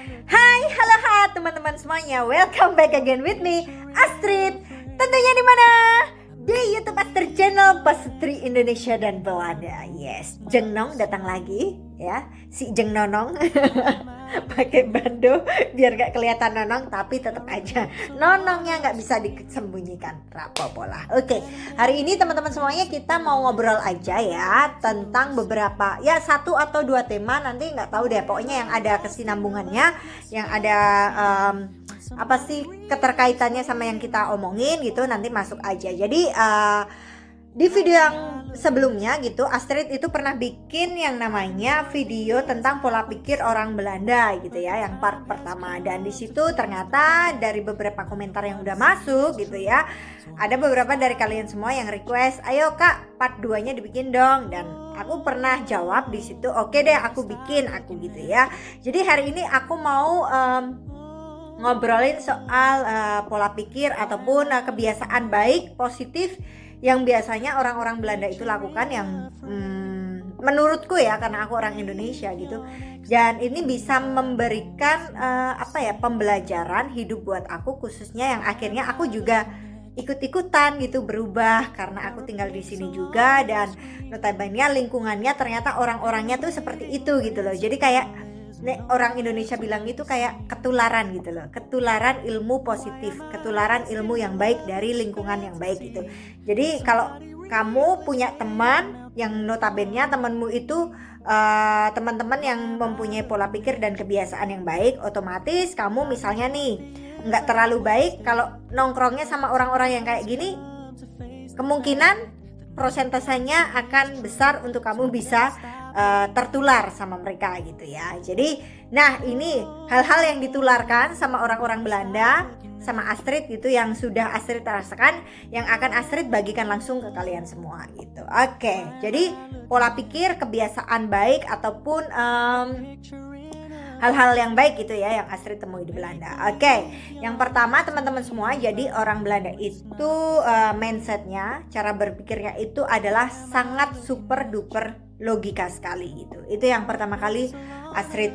Halo teman-teman semuanya, welcome back again with me, Astrid. Tentunya di mana? Di YouTube Astrid Channel Pastry Indonesia dan Belanda. Yes, Jeng Nong datang lagi ya, si Jeng Nonong. Pakai bando biar gak kelihatan nonong, tapi tetap aja nonongnya gak bisa disembunyikan. Rapopola. Oke, hari ini teman-teman semuanya kita mau ngobrol aja ya tentang beberapa, ya 1 atau 2 tema, nanti nggak tahu deh, pokoknya yang ada kesinambungannya, yang ada apa sih keterkaitannya sama yang kita omongin gitu, nanti masuk aja. Jadi di video yang sebelumnya gitu, Astrid itu pernah bikin yang namanya video tentang pola pikir orang Belanda gitu ya, yang part pertama. Dan di situ ternyata dari beberapa komentar yang udah masuk gitu ya, ada beberapa dari kalian semua yang request, ayo kak part 2-nya dibikin dong. Dan aku pernah jawab di situ, oke deh aku bikin aku gitu ya. Jadi hari ini aku mau ngobrolin soal pola pikir ataupun kebiasaan baik positif yang biasanya orang-orang Belanda itu lakukan, yang menurutku ya, karena aku orang Indonesia gitu, dan ini bisa memberikan pembelajaran hidup buat aku, khususnya yang akhirnya aku juga ikut-ikutan gitu, berubah karena aku tinggal di sini juga, dan notabene lingkungannya ternyata orang-orangnya tuh seperti itu gitu loh. Jadi kayak orang Indonesia bilang itu kayak ketularan gitu loh, ketularan ilmu positif, ketularan ilmu yang baik dari lingkungan yang baik gitu. Jadi kalau kamu punya teman yang notabene temanmu itu teman-teman yang mempunyai pola pikir dan kebiasaan yang baik, otomatis kamu misalnya nih nggak terlalu baik, kalau nongkrongnya sama orang-orang yang kayak gini, kemungkinan prosentasenya akan besar untuk kamu bisa tertular sama mereka gitu ya. Jadi nah ini hal-hal yang ditularkan sama orang-orang Belanda sama Astrid gitu, yang sudah Astrid rasakan, yang akan Astrid bagikan langsung ke kalian semua gitu. Oke, jadi pola pikir, kebiasaan baik ataupun hal-hal yang baik gitu ya yang Astrid temui di Belanda. Oke, yang pertama teman-teman semua, jadi orang Belanda itu mindsetnya, cara berpikirnya itu adalah sangat super duper logika sekali gitu. Itu yang pertama kali Astrid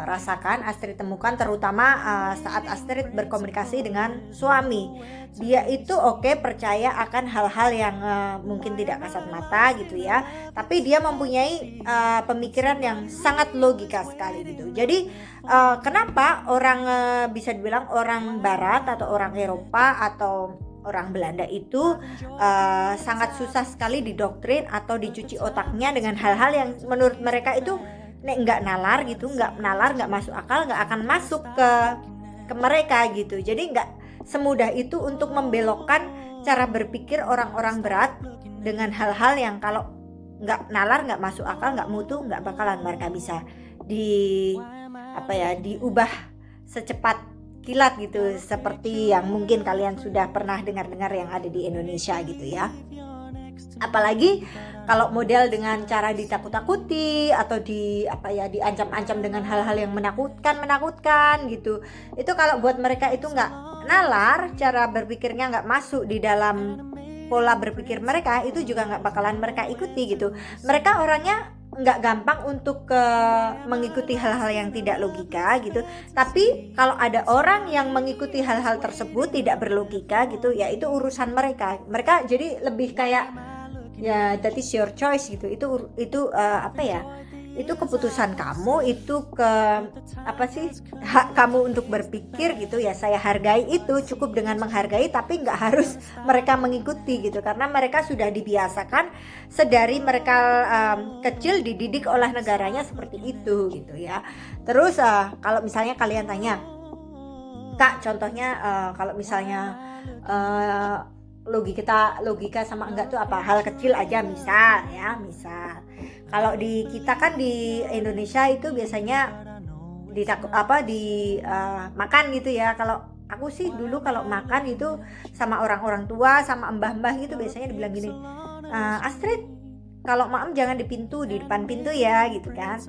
rasakan, Astrid temukan, terutama saat Astrid berkomunikasi dengan suami. Dia itu percaya akan hal-hal yang mungkin tidak kasat mata gitu ya, tapi dia mempunyai pemikiran yang sangat logika sekali gitu. Jadi kenapa orang bisa dibilang orang Barat atau orang Eropa atau orang Belanda itu sangat susah sekali didoktrin atau dicuci otaknya dengan hal-hal yang menurut mereka itu nggak nalar gitu, nggak masuk akal, nggak akan masuk ke mereka gitu. Jadi nggak semudah itu untuk membelokkan cara berpikir orang-orang Barat dengan hal-hal yang kalau nggak nalar, nggak masuk akal, nggak mutu, nggak bakalan mereka bisa diubah secepat kilat gitu, seperti yang mungkin kalian sudah pernah dengar-dengar yang ada di Indonesia gitu ya. Apalagi kalau model dengan cara ditakut-takuti atau diancam-ancam dengan hal-hal yang menakutkan gitu. Itu kalau buat mereka itu nggak nalar, cara berpikirnya nggak masuk di dalam pola berpikir mereka, itu juga nggak bakalan mereka ikuti gitu. Mereka orangnya nggak gampang untuk mengikuti hal-hal yang tidak logika gitu. Tapi kalau ada orang yang mengikuti hal-hal tersebut tidak berlogika gitu, ya itu urusan mereka. Mereka jadi lebih kayak ya that is your choice gitu. Itu keputusan kamu, itu hak kamu untuk berpikir gitu ya. Saya hargai itu, cukup dengan menghargai, tapi nggak harus mereka mengikuti gitu, karena mereka sudah dibiasakan sedari mereka kecil, dididik oleh negaranya seperti itu gitu ya. Terus kalau misalnya kalian tanya, kak contohnya kalau misalnya logika sama enggak tuh apa, hal kecil aja misal. Kalau di kita kan di Indonesia itu biasanya makan gitu ya. Kalau aku sih dulu kalau makan itu sama orang-orang tua, sama mbah-mbah gitu, biasanya dibilang gini, Astrid kalau maem jangan di depan pintu ya gitu kan.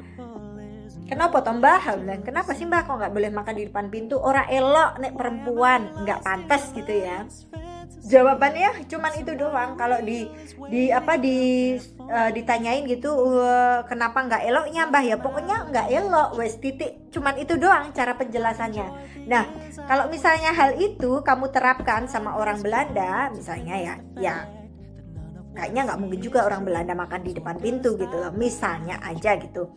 Kenapa toh mbah? Bilang, kenapa sih mbah kok nggak boleh makan di depan pintu? Ora elok nek perempuan, nggak pantas gitu ya. jawabannya cuman itu doang. Kalau ditanyain gitu, kenapa nggak eloknya mbah, ya pokoknya nggak elok wes titik, cuman itu doang cara penjelasannya. Nah kalau misalnya hal itu kamu terapkan sama orang Belanda misalnya, ya kayaknya nggak mungkin juga orang Belanda makan di depan pintu gitu loh, misalnya aja gitu.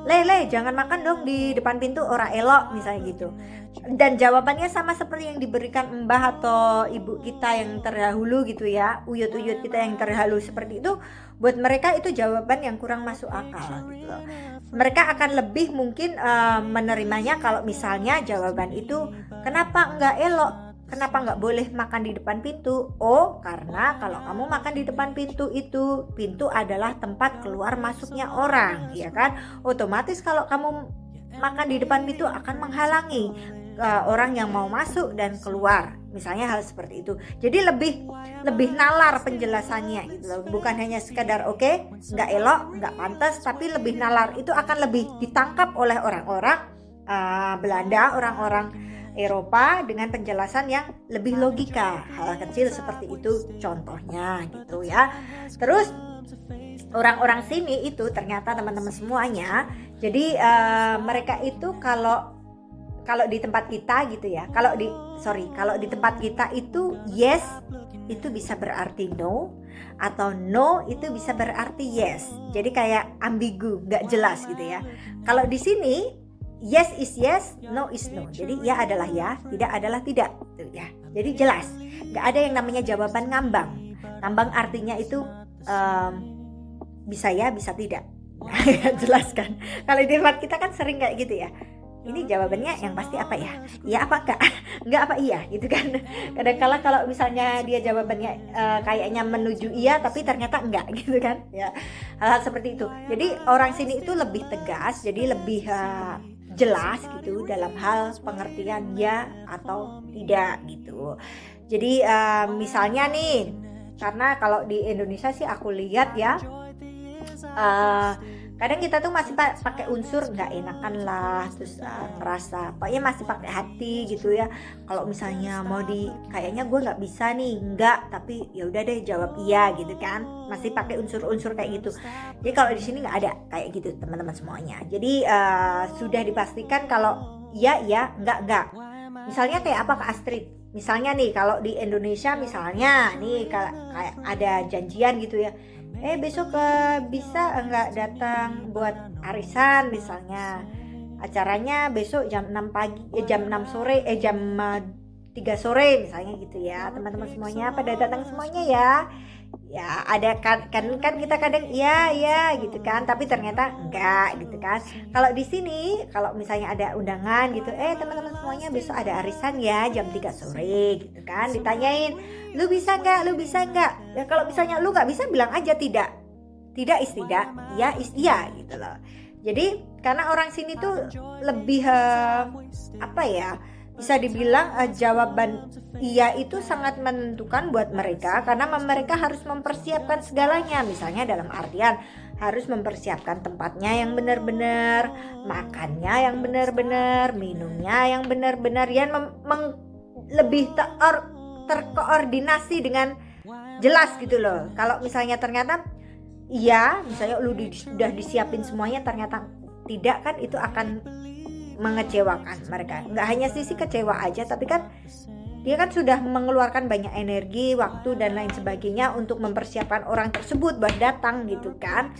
Le jangan makan dong di depan pintu, ora elok misalnya gitu. Dan jawabannya sama seperti yang diberikan mbah atau ibu kita yang terdahulu gitu ya, uyut-uyut kita yang terdahulu seperti itu. Buat mereka itu jawaban yang kurang masuk akal gitu loh. Mereka akan lebih mungkin menerimanya kalau misalnya jawaban itu, kenapa enggak elok, kenapa nggak boleh makan di depan pintu? Oh, karena kalau kamu makan di depan pintu itu, pintu adalah tempat keluar masuknya orang, ya kan? Otomatis kalau kamu makan di depan pintu akan menghalangi orang yang mau masuk dan keluar. Misalnya hal seperti itu. Jadi lebih nalar penjelasannya gitu loh. Bukan hanya sekadar oke, nggak elok, nggak pantas, tapi lebih nalar. Itu akan lebih ditangkap oleh orang-orang Belanda, orang-orang Eropa dengan penjelasan yang lebih logika. Hal kecil seperti itu contohnya gitu ya. Terus orang-orang sini itu ternyata teman-teman semuanya, jadi mereka itu kalau di tempat kita gitu ya, kalau di tempat kita itu yes itu bisa berarti no, atau no itu bisa berarti yes. Jadi kayak ambigu, nggak jelas gitu ya. Kalau di sini yes is yes, no is no. Jadi ya adalah ya, tidak adalah tidak, tuh ya. Jadi jelas, nggak ada yang namanya jawaban ngambang. Ngambang artinya itu bisa ya, bisa tidak. Jelas kan? Kalau di tempat kita kan sering kayak gitu ya. Ini jawabannya yang pasti apa ya? Iya apa enggak? Enggak apa iya gitu kan. Kadang-kala kalau misalnya dia jawabannya kayaknya menuju iya tapi ternyata enggak gitu kan. Ya. Hal-hal seperti itu. Jadi orang sini itu lebih tegas, jadi lebih jelas gitu dalam hal pengertian ya atau tidak gitu. Jadi misalnya nih, karena kalau di Indonesia sih aku lihat ya, kadang kita tuh masih pakai unsur nggak enakan lah, terus ngerasa pokoknya masih pakai hati gitu ya. Kalau misalnya mau kayaknya gue nggak bisa nih, nggak, tapi ya udah deh jawab iya gitu kan, masih pakai unsur-unsur kayak gitu. Jadi kalau di sini nggak ada kayak gitu teman-teman semuanya. Jadi sudah dipastikan kalau iya nggak. Misalnya kayak apa Kak Astrid? Misalnya nih kalau di Indonesia misalnya nih kayak ada janjian gitu ya, besok bisa enggak datang buat arisan misalnya, acaranya besok jam 6 pagi, jam 6 sore, jam 3 sore misalnya gitu ya. Teman-teman semuanya pada datang semuanya ya. Ya ada kan kita kadang iya gitu kan, tapi ternyata enggak gitu kan. Kalau di sini kalau misalnya ada undangan gitu, teman-teman semuanya besok ada arisan ya jam 3 sore gitu kan, ditanyain lu bisa enggak? Ya kalau misalnya lu enggak bisa bilang aja tidak is tidak, iya is iya gitu loh. Jadi karena orang sini tuh lebih bisa dibilang jawaban iya itu sangat menentukan buat mereka, karena mereka harus mempersiapkan segalanya. Misalnya dalam artian harus mempersiapkan tempatnya yang benar-benar, makannya yang benar-benar, minumnya yang benar-benar, yang lebih terkoordinasi dengan jelas gitu loh. Kalau misalnya ternyata iya, misalnya lu sudah disiapin semuanya ternyata tidak, kan itu akan mengecewakan mereka. Nggak hanya sisi kecewa aja, tapi kan dia kan sudah mengeluarkan banyak energi, waktu dan lain sebagainya untuk mempersiapkan orang tersebut buat datang gitu kan,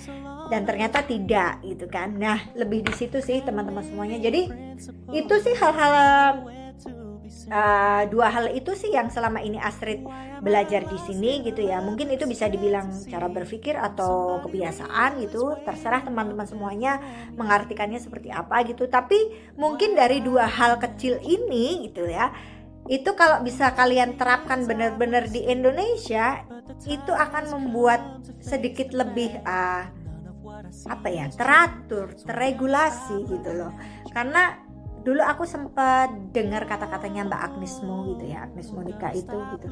dan ternyata tidak gitu kan. Nah lebih di situ sih teman-teman semuanya. Jadi itu sih dua hal itu sih yang selama ini Astrid belajar di sini gitu ya. Mungkin itu bisa dibilang cara berpikir atau kebiasaan gitu, terserah teman-teman semuanya mengartikannya seperti apa gitu. Tapi mungkin dari dua hal kecil ini gitu ya, itu kalau bisa kalian terapkan benar-benar di Indonesia, itu akan membuat sedikit lebih teratur, terregulasi gitu loh. Karena dulu aku sempat dengar kata-katanya Mbak Agnes Mo gitu ya, Agnes Monica itu gitu.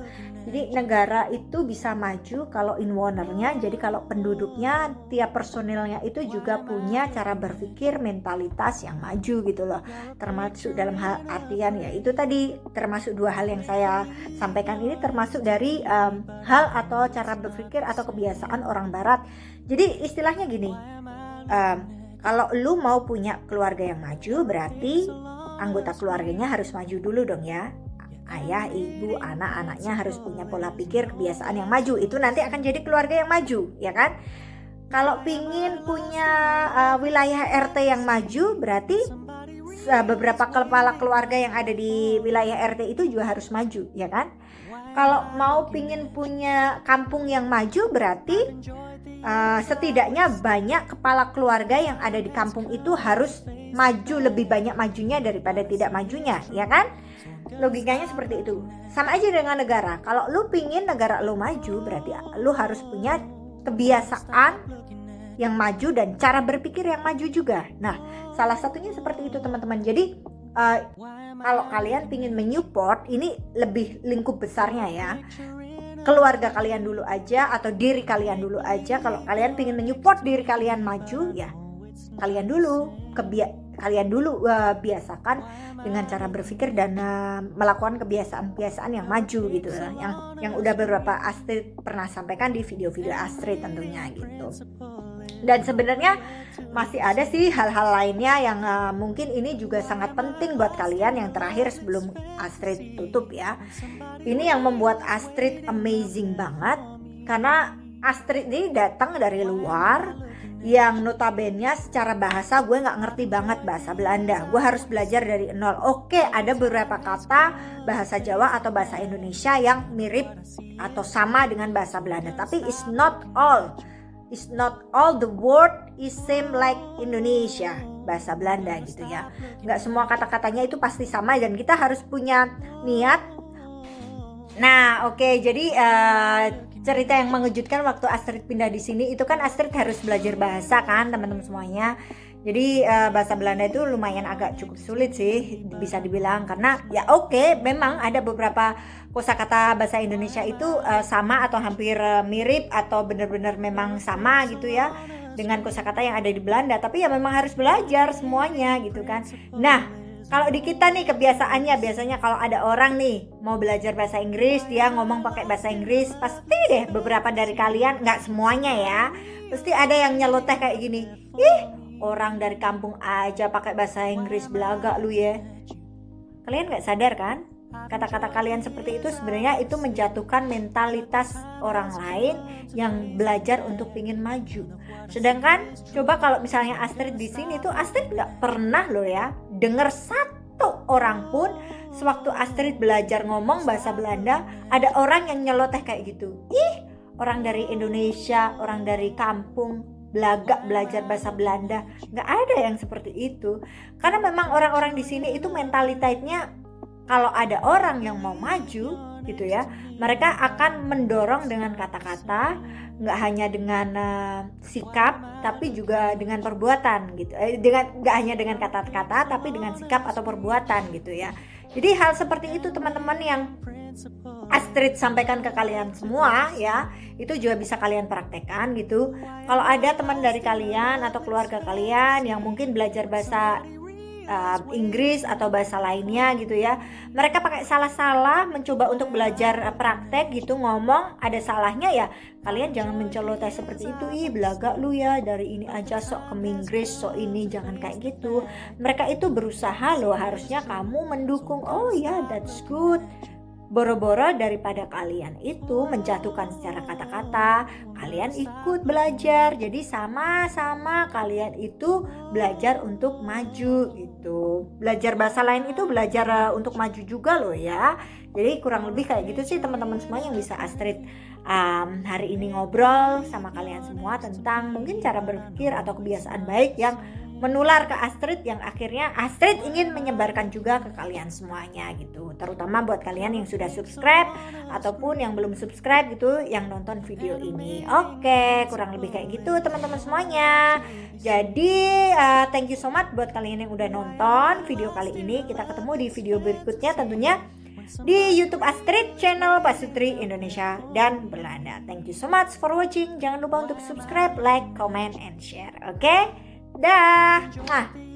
Jadi negara itu bisa maju kalau inwonernya, jadi kalau penduduknya, tiap personilnya itu juga punya cara berpikir, mentalitas yang maju gitu loh. Termasuk dalam hal artian ya itu tadi, termasuk dua hal yang saya sampaikan ini termasuk dari hal atau cara berpikir atau kebiasaan orang barat. Jadi istilahnya gini, kalau lu mau punya keluarga yang maju, berarti anggota keluarganya harus maju dulu dong ya. Ayah, ibu, anak-anaknya harus punya pola pikir, kebiasaan yang maju. Itu nanti akan jadi keluarga yang maju, ya kan? Kalau pingin punya wilayah RT yang maju, berarti beberapa kepala keluarga yang ada di wilayah RT itu juga harus maju, ya kan? Kalau mau pingin punya kampung yang maju, berarti setidaknya banyak kepala keluarga yang ada di kampung itu harus maju, lebih banyak majunya daripada tidak majunya, ya kan? Logikanya seperti itu. Sama aja dengan negara. Kalau lu pingin negara lu maju, berarti lu harus punya kebiasaan yang maju dan cara berpikir yang maju juga. Nah, salah satunya seperti itu teman-teman. Jadi kalau kalian pingin menyupport, ini lebih lingkup besarnya ya, keluarga kalian dulu aja atau diri kalian dulu aja. Kalau kalian pingin menyupport diri kalian maju, ya kalian dulu biasakan dengan cara berpikir dan melakukan kebiasaan-kebiasaan yang maju gitu ya. Yang udah beberapa Astrid pernah sampaikan di video-video Astrid tentunya gitu. Dan sebenarnya masih ada sih hal-hal lainnya yang mungkin ini juga sangat penting buat kalian. Yang terakhir sebelum Astrid tutup ya, ini yang membuat Astrid amazing banget, karena Astrid ini datang dari luar yang notabene secara bahasa gue gak ngerti banget bahasa Belanda. Gue harus belajar dari nol. Oke, ada beberapa kata bahasa Jawa atau bahasa Indonesia yang mirip atau sama dengan bahasa Belanda, tapi it's not all the word is same like Indonesia, bahasa Belanda gitu ya. Nggak semua kata-katanya itu pasti sama dan kita harus punya niat. Nah, oke, jadi cerita yang mengejutkan waktu Astrid pindah di sini itu kan Astrid harus belajar bahasa kan teman-teman semuanya. Jadi bahasa Belanda itu lumayan agak cukup sulit sih bisa dibilang, karena ya oke, memang ada beberapa kosakata bahasa Indonesia itu sama atau hampir mirip atau benar-benar memang sama gitu ya dengan kosakata yang ada di Belanda, tapi ya memang harus belajar semuanya gitu kan. Nah, kalau di kita nih kebiasaannya biasanya kalau ada orang nih mau belajar bahasa Inggris, dia ngomong pakai bahasa Inggris, pasti deh beberapa dari kalian, nggak semuanya ya, pasti ada yang nyeloteh kayak gini, ih orang dari kampung aja pakai bahasa Inggris, belaga lu ya. Kalian nggak sadar kan? Kata-kata kalian seperti itu sebenarnya itu menjatuhkan mentalitas orang lain yang belajar untuk pingin maju. Sedangkan coba kalau misalnya Astrid di sini tuh, Astrid nggak pernah loh ya dengar satu orang pun sewaktu Astrid belajar ngomong bahasa Belanda ada orang yang nyeloteh kayak gitu. Ih, orang dari Indonesia, orang dari kampung belaga belajar bahasa Belanda. Nggak ada yang seperti itu. Karena memang orang-orang di sini itu mentalitasnya, kalau ada orang yang mau maju gitu ya, mereka akan mendorong dengan kata-kata, nggak hanya dengan sikap tapi juga dengan perbuatan gitu. Nggak hanya dengan kata-kata tapi dengan sikap atau perbuatan gitu ya. Jadi hal seperti itu teman-teman yang Astrid sampaikan ke kalian semua ya, itu juga bisa kalian praktekkan gitu. Kalau ada teman dari kalian atau keluarga kalian yang mungkin belajar bahasa Inggris atau bahasa lainnya gitu ya, mereka pakai salah-salah mencoba untuk belajar praktek gitu, ngomong ada salahnya ya, kalian jangan menceloteh seperti itu. Ih belaga lu ya, dari ini aja sok ke Inggris, sok ini, jangan kayak gitu. Mereka itu berusaha loh, harusnya kamu mendukung. Oh ya, that's good. Boro-boro daripada kalian itu menjatuhkan secara kata-kata, kalian ikut belajar. Jadi sama-sama kalian itu belajar untuk maju gitu. Belajar bahasa lain itu belajar untuk maju juga loh ya. Jadi kurang lebih kayak gitu sih teman-teman semua yang bisa Astrid hari ini ngobrol sama kalian semua tentang mungkin cara berpikir atau kebiasaan baik yang menular ke Astrid, yang akhirnya Astrid ingin menyebarkan juga ke kalian semuanya gitu, terutama buat kalian yang sudah subscribe ataupun yang belum subscribe gitu yang nonton video ini. Oke, kurang lebih kayak gitu teman-teman semuanya. Jadi thank you so much buat kalian yang udah nonton video kali ini. Kita ketemu di video berikutnya tentunya di YouTube Astrid channel Pasutri Indonesia dan Belanda. Thank you so much for watching. Jangan lupa untuk subscribe, like, comment, and share. Oke? Dah. Nah.